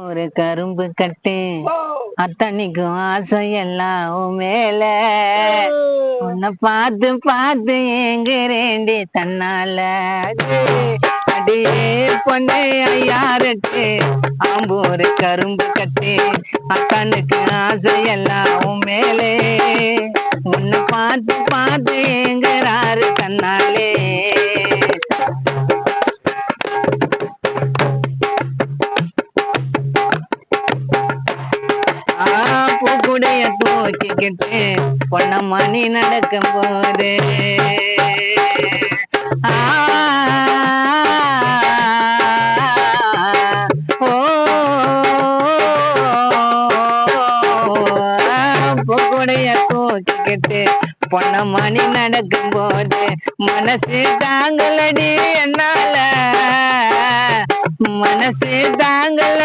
ஒரு கரும்பு கட்டு அத்தனைக்கும் ஆசை எல்லாம் உன் மேல உன்னை பார்த்து பார்த்து ஏங்குறேண்டி தன்னால அடியே பொண்ணு ஐயாருக்கு ஆம்பூரு கரும்பு கட்டு அத்தனுக்கு ஆசை எல்லாம் உன் மேலே உன்னை பார்த்து பார்த்து ஏங்குறாரு தன்னாலே. பூக்குடைய தூக்கிக்கிட்டு பொண்ண மணி நடக்கும் போது பூக்குடைய தூக்கிக்கிட்டு பொண்ண மணி நடக்கும் போது மனசு தாங்களடி என்னால மனசு தாங்கள